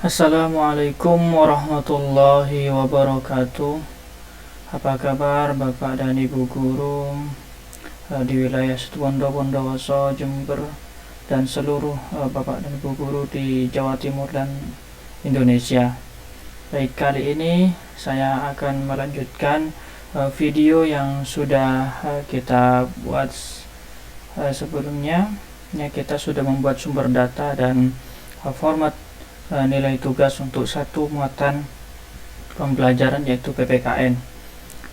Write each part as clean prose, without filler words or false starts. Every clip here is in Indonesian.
Assalamualaikum warahmatullahi wabarakatuh. Apa kabar Bapak dan Ibu guru di wilayah Situbondo, Bondowoso, Jember, dan seluruh Bapak dan Ibu guru di Jawa Timur dan Indonesia. Baik, kali ini saya akan melanjutkan video yang sudah kita buat sebelumnya. Kita sudah membuat sumber data dan format nilai tugas untuk satu muatan pembelajaran, yaitu PPKN.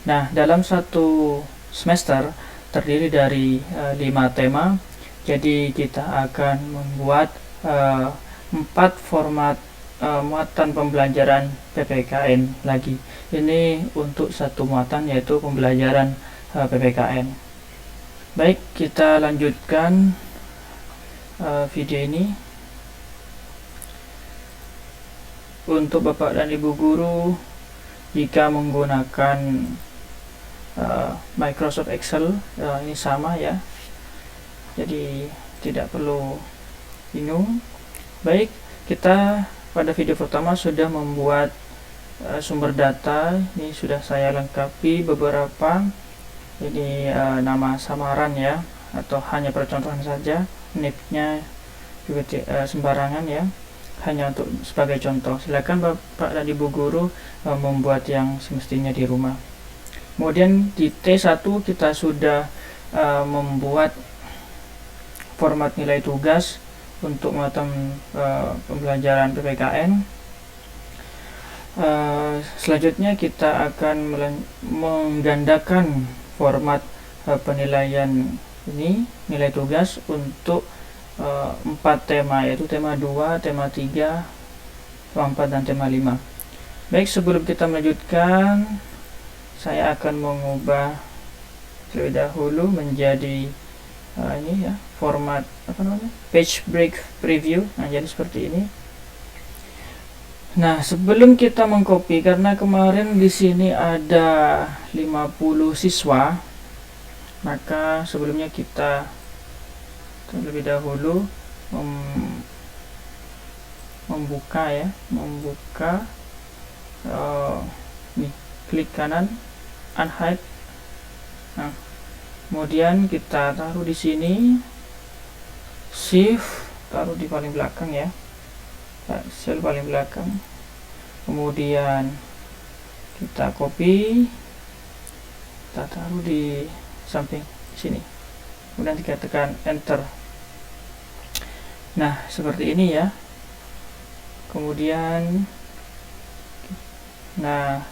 Nah, dalam satu semester terdiri dari 5 tema. Jadi kita akan membuat 4 format muatan pembelajaran PPKN lagi. Ini untuk satu muatan, yaitu pembelajaran PPKN. Baik, kita lanjutkan video ini. Untuk Bapak dan Ibu guru, jika menggunakan Microsoft Excel, ini sama ya, jadi tidak perlu bingung. Baik, kita pada video pertama sudah membuat sumber data. Ini sudah saya lengkapi beberapa. Ini nama samaran ya, atau hanya percontohan saja. NIP-nya juga sembarangan ya, hanya untuk sebagai contoh. Silakan Bapak dan Ibu guru membuat yang semestinya di rumah. Kemudian di T1 kita sudah membuat format nilai tugas untuk muatan pembelajaran PPKN. Selanjutnya kita akan menggandakan format penilaian ini, nilai tugas untuk 4 tema, yaitu tema 2, tema 3, tema 4, dan tema 5. Baik, sebelum kita melanjutkan, saya akan mengubah terlebih dahulu menjadi ini ya, format page break preview. Nah, jadi seperti ini. Nah, sebelum kita mengcopy, karena kemarin di sini ada 50 siswa, maka sebelumnya kita terlebih dahulu membuka nih, klik kanan unhide. Nah, kemudian kita taruh di sini, shift taruh di paling belakang ya, sel paling belakang. Kemudian kita copy, kita taruh di samping sini, kemudian kita tekan enter. Nah, seperti ini ya. Kemudian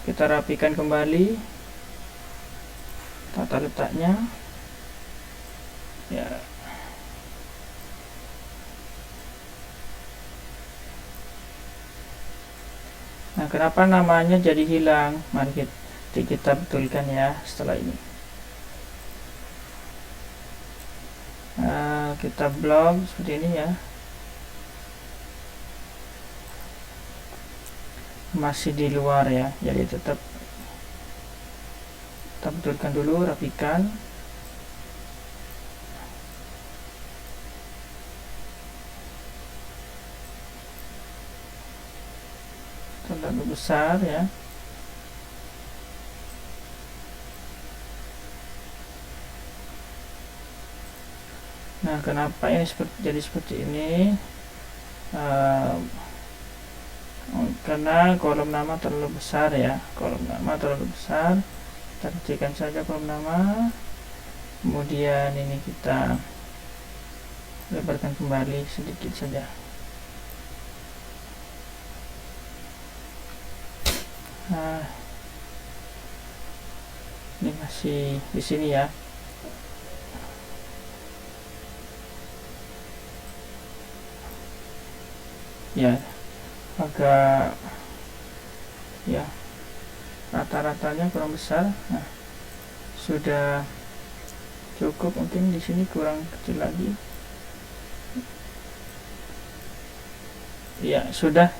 kita rapikan kembali tata letaknya ya. Nah, kenapa namanya jadi hilang? Mari kita betulkan ya setelah ini. Kita blok seperti ini ya, masih di luar ya, jadi tetap kita betulkan dulu, rapikan. Terlalu besar ya. Nah, kenapa ini jadi seperti ini? Karena kolom nama terlalu besar ya, kita kecilkan saja kolom nama. Kemudian ini kita lebarkan kembali sedikit saja. Nah, ini masih di sini ya. Ya, agak ya, rata-ratanya kurang besar. Nah, sudah cukup, mungkin di sini kurang kecil lagi. Ya, sudah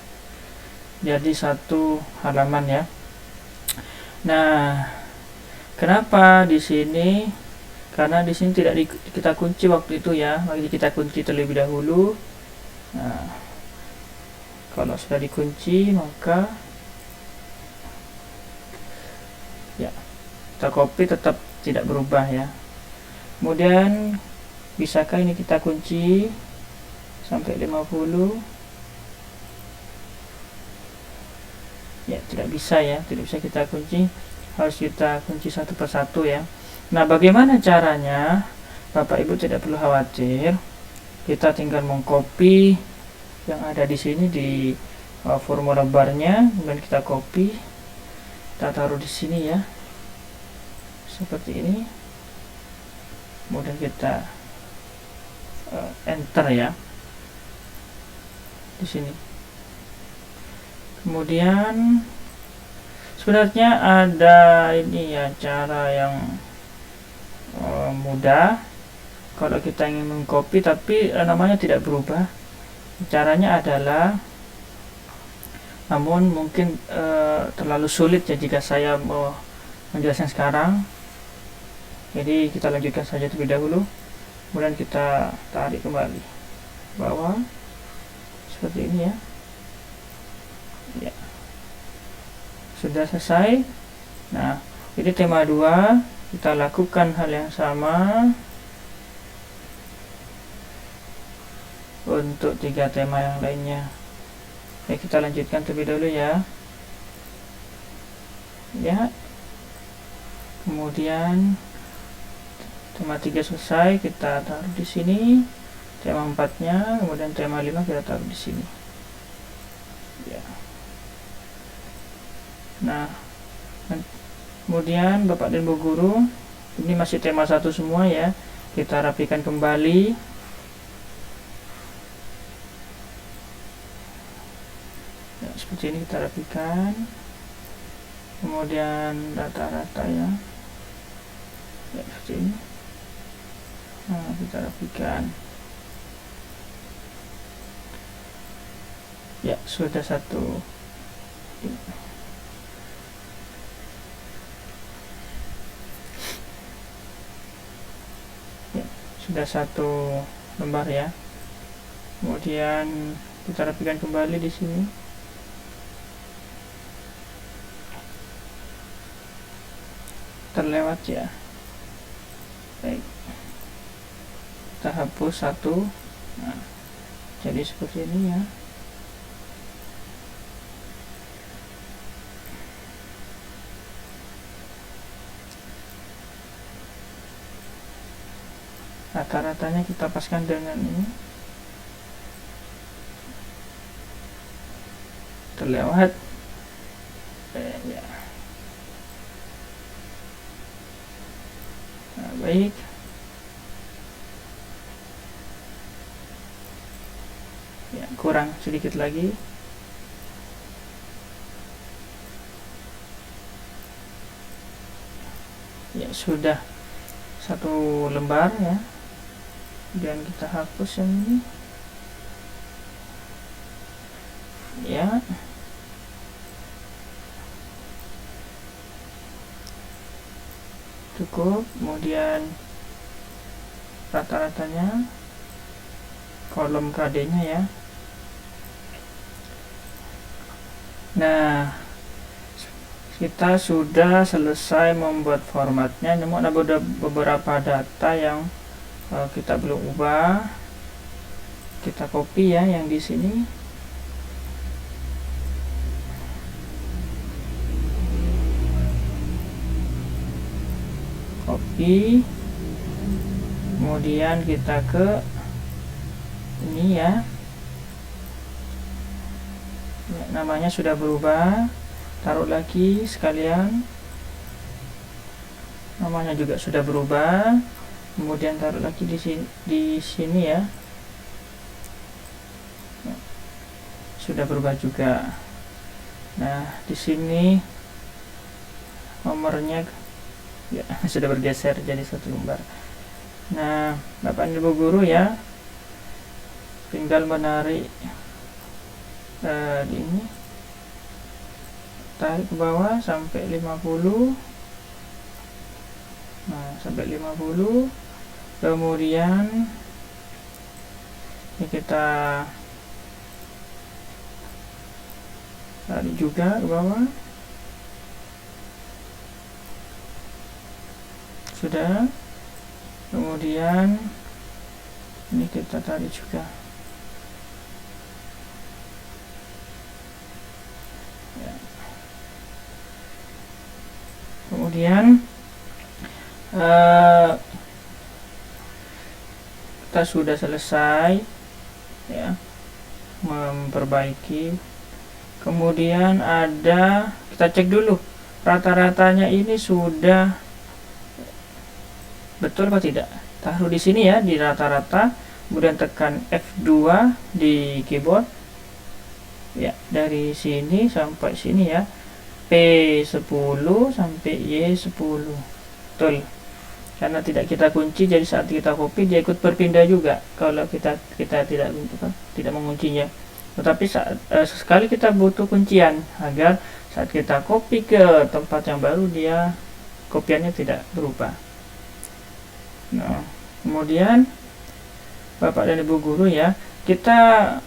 jadi satu halaman ya. Nah, kenapa di sini? Karena di sini tidak kita kunci waktu itu ya. Mari kita kunci terlebih dahulu. Nah, Kalau sudah dikunci, maka ya kita copy tetap tidak berubah ya. Kemudian bisakah ini kita kunci sampai 50? Ya, tidak bisa ya, tidak bisa kita kunci, harus kita kunci satu persatu ya. Nah, bagaimana caranya? Bapak Ibu tidak perlu khawatir, kita tinggal mengcopy yang ada di sini di formula barnya, kemudian kita copy, kita taruh di sini ya, seperti ini, kemudian kita enter ya di sini. Kemudian sebenarnya ada ini ya, cara yang mudah kalau kita ingin mengcopy tapi namanya tidak berubah. Caranya adalah, namun mungkin terlalu sulit ya jika saya mau menjelaskan sekarang. Jadi kita lanjutkan saja terlebih dahulu, kemudian kita tarik kembali bawah seperti ini ya. Ya, sudah selesai. Nah, ini tema 2, kita lakukan hal yang sama untuk 3 tema yang lainnya. Oke, kita lanjutkan terlebih dahulu ya. Ya, kemudian tema 3 selesai, kita taruh di sini. Tema 4-nya, kemudian tema 5 kita taruh di sini. Ya. Nah, kemudian Bapak dan Ibu guru, ini masih tema 1 semua ya. Kita rapikan kembali. Ya, seperti ini kita rapikan. Kemudian rata-rata ya. Ya, seperti ini. Nah, kita rapikan. Ya, sudah 1. Ya, sudah 1 lembar ya. Kemudian kita rapikan kembali di sini. Terlewat ya. Baik, kita hapus 1. Nah, jadi seperti ini ya. Rata-ratanya kita paskan dengan ini. Terlewat ya. Nah, baik. Ya, kurang sedikit lagi. Ya, sudah 1 lembar ya. Dan kita hapus yang ini ya. Cukup. Kemudian rata-ratanya, kolom KD nya ya. Nah, kita sudah selesai membuat formatnya, namun ada beberapa data yang kita belum ubah. Kita copy ya yang di sini. Copy. Kemudian kita ke ini ya. Ya, namanya sudah berubah. Taruh lagi sekalian. Namanya juga sudah berubah. Kemudian taruh lagi di sini ya. Sudah berubah juga. Nah, di sini nomornya ya sudah bergeser jadi 1 lembar. Nah, Bapak dan Ibu guru ya, tinggal menarik ini, tarik ke bawah sampai 50. Nah, sampai 50. Kemudian ini kita tarik juga ke bawah. Sudah. Kemudian ini kita tarik juga. Ya. Kemudian kita sudah selesai ya memperbaiki. Kemudian ada, kita cek dulu rata-ratanya ini sudah betul apa tidak. Taruh di sini ya, di rata-rata, kemudian tekan F2 di keyboard ya, dari sini sampai sini ya, P10 sampai Y10 betul, karena tidak kita kunci, jadi saat kita copy dia ikut berpindah juga kalau kita tidak menguncinya. Tetapi sekali kita butuh kuncian agar saat kita copy ke tempat yang baru dia kopiannya tidak berubah. Nah, kemudian Bapak dan Ibu guru ya, kita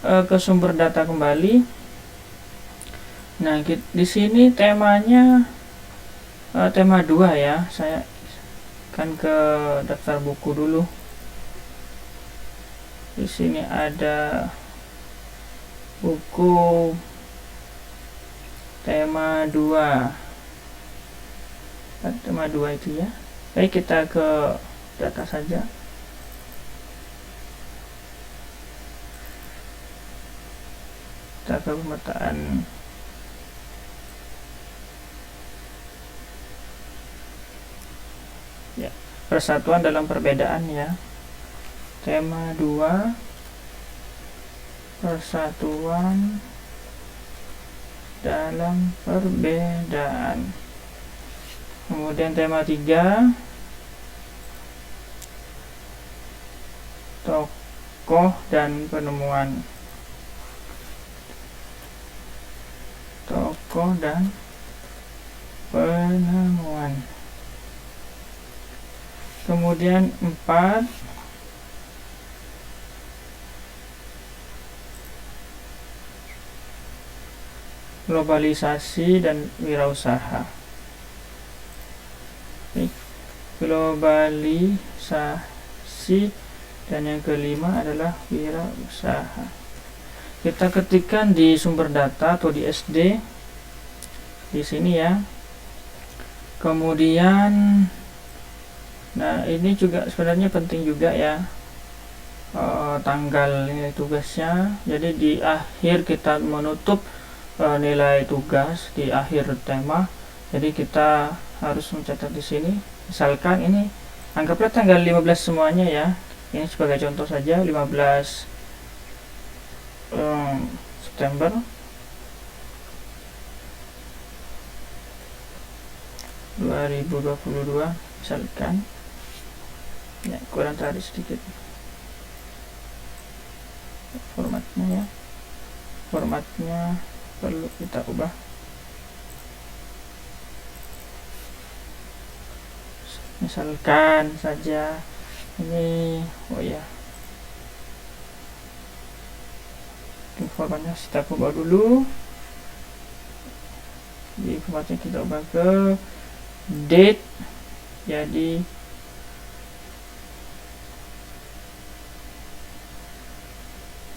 ke sumber data kembali. Nah, di sini temanya tema 2 ya. Saya akan ke daftar buku dulu. Di sini ada buku tema 2. Tema 2 itu ya. Baik, kita ke data saja. Kita ke pemetaan. Ya, persatuan dalam perbedaan ya. Tema 2, persatuan dalam perbedaan. Kemudian tema 3, tokoh dan penemuan. Tokoh dan penemuan. Kemudian 4, globalisasi dan wirausaha. Globalisasi, dan yang kelima adalah wirausaha. Kita ketikkan di sumber data atau di SD di sini ya. Kemudian nah, ini juga sebenarnya penting juga ya, tanggal nilai tugasnya. Jadi di akhir kita menutup nilai tugas di akhir tema. Jadi kita harus mencatat di sini. Misalkan ini anggaplah tanggal 15 semuanya ya. Ini sebagai contoh saja, 15 September 2022 misalkan. Ya, kurang tarik sedikit formatnya ya. Formatnya perlu kita ubah. Misalkan saja ini, oh ya, formatnya kita ubah dulu. Di formatnya kita ubah ke date, jadi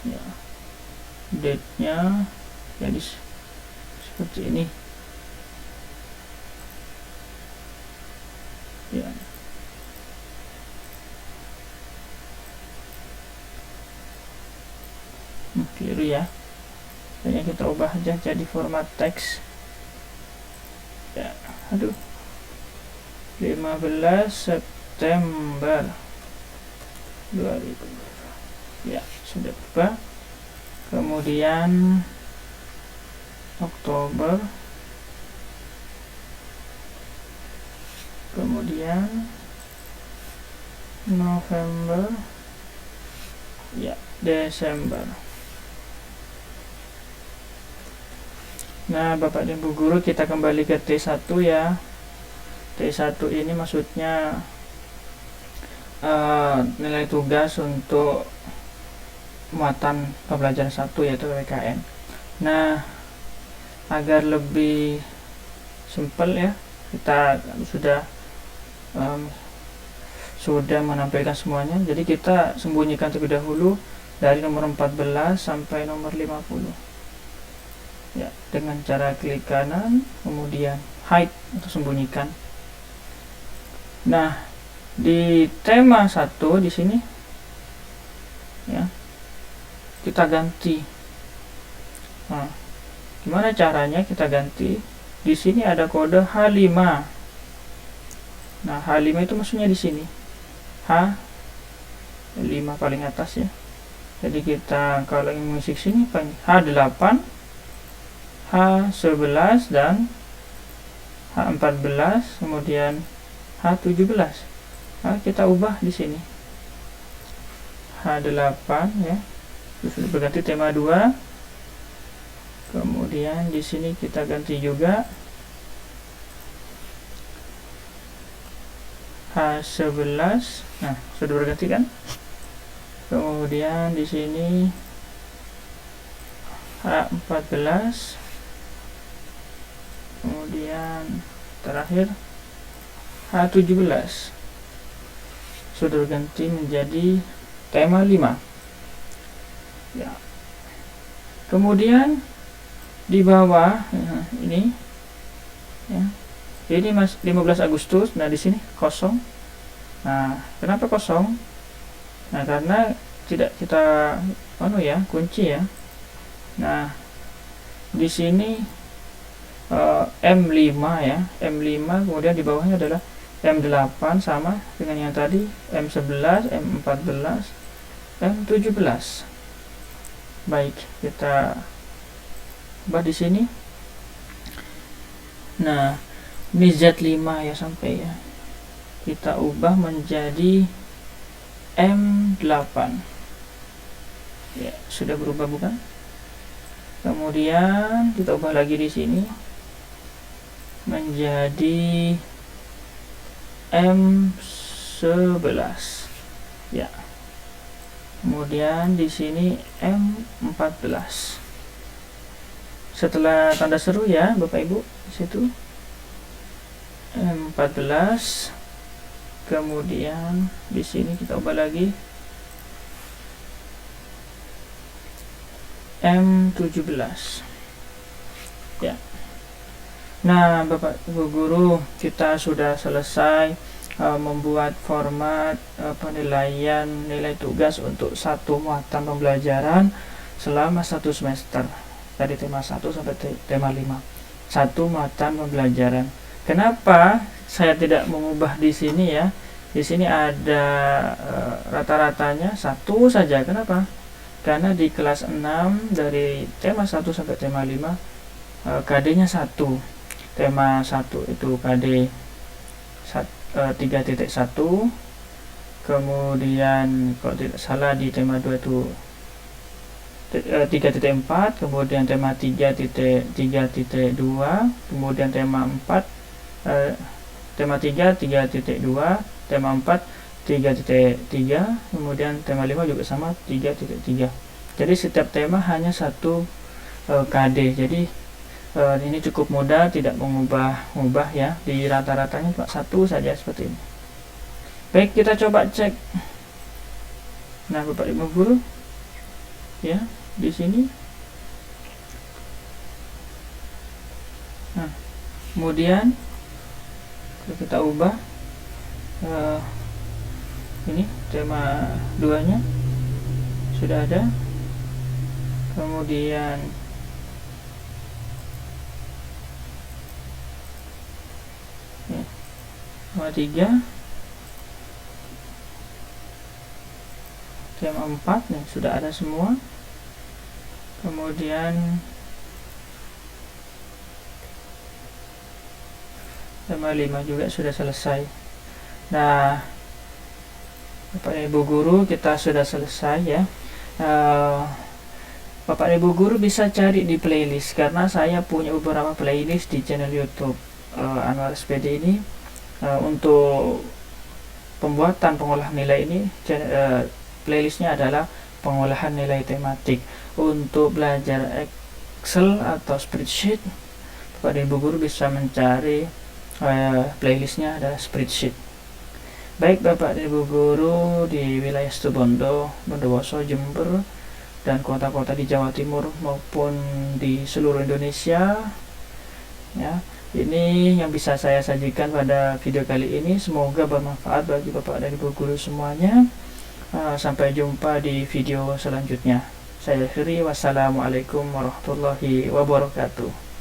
ya, date-nya jadi seperti ini ya. Keliru ya, hanya kita ubah aja jadi format teks ya. Aduh, 15 September 2000 ya, sudah berubah. Kemudian Oktober, kemudian November ya, Desember. Nah, Bapak dan Ibu guru, kita kembali ke T1 ya. T1 ini maksudnya nilai tugas untuk muatan pembelajaran 1 yaitu PPKN. Nah, agar lebih simpel ya, kita sudah menampilkan semuanya. Jadi kita sembunyikan terlebih dahulu dari nomor 14 sampai nomor 50 ya, dengan cara klik kanan kemudian hide untuk sembunyikan. Nah, di tema 1 di sini ya, kita ganti. Nah, gimana caranya kita ganti? Di sini ada kode H5. Nah, H5 itu maksudnya di sini H5 paling atas ya. Jadi kita kalau ingin mengisi sini H8, H11 dan H14, kemudian H17. Nah, kita ubah di sini H8 ya. Sudah berganti tema 2. Kemudian di sini kita ganti juga H11. Nah, sudah berganti kan? Kemudian di sini H14. Kemudian terakhir H17. Sudah berganti menjadi tema 5. Ya. Kemudian di bawah ini ya, ini 15 Agustus. Nah, di sini kosong. Nah, kenapa kosong? Nah, karena tidak kita kunci ya. Nah, di sini M5 ya, M5, kemudian di bawahnya adalah M8 sama dengan yang tadi, M11, M14, M17. Baik, kita ubah di sini. Nah, ini Z5 ya sampai ya. Kita ubah menjadi M8. Ya, sudah berubah bukan? Kemudian kita ubah lagi di sini menjadi M11. Ya. Kemudian di sini M14. Setelah tanda seru ya Bapak Ibu di situ M14. Kemudian di sini kita ubah lagi M17 ya. Nah, Bapak Ibu guru, kita sudah selesai membuat format penilaian nilai tugas untuk satu muatan pembelajaran selama 1 semester dari tema 1 sampai tema 5. Satu muatan pembelajaran. Kenapa saya tidak mengubah di sini ya? Di sini ada rata-ratanya 1 saja. Kenapa? Karena di kelas 6 dari tema 1 sampai tema 5 KD-nya 1. Tema 1 itu KD 3.1. Kemudian kalau tidak salah di tema 2 itu 3.4, kemudian tema 3.2, kemudian tema 4 tema 3 3.2, tema 4 3.3, kemudian tema 5 juga sama 3.3. Jadi setiap tema hanya 1 KD. Jadi ini cukup mudah, tidak mengubah ya. Di rata-ratanya cuma 1 saja seperti ini. Baik, kita coba cek. Nah, Bapak Ibu guru ya, di sini. Nah, kemudian kita ubah ini tema 2 nya sudah ada. Kemudian ya, tema 3, tema 4 nih sudah ada semua. Kemudian tema 5 juga sudah selesai. Nah, Bapak Ibu guru, kita sudah selesai ya. Bapak Ibu guru bisa cari di playlist, karena saya punya beberapa playlist di channel YouTube Anwar SPD ini. Untuk pembuatan pengolahan nilai ini, playlistnya adalah pengolahan nilai tematik. Untuk belajar Excel atau spreadsheet, Bapak dan Ibu guru bisa mencari playlistnya ada spreadsheet. Baik Bapak dan Ibu guru di wilayah Situbondo, Bondowoso, Jember, dan kota-kota di Jawa Timur maupun di seluruh Indonesia, ya, ini yang bisa saya sajikan pada video kali ini. Semoga bermanfaat bagi Bapak dan Ibu guru semuanya. Sampai jumpa di video selanjutnya. Saya akhiri, wassalamualaikum warahmatullahi wabarakatuh.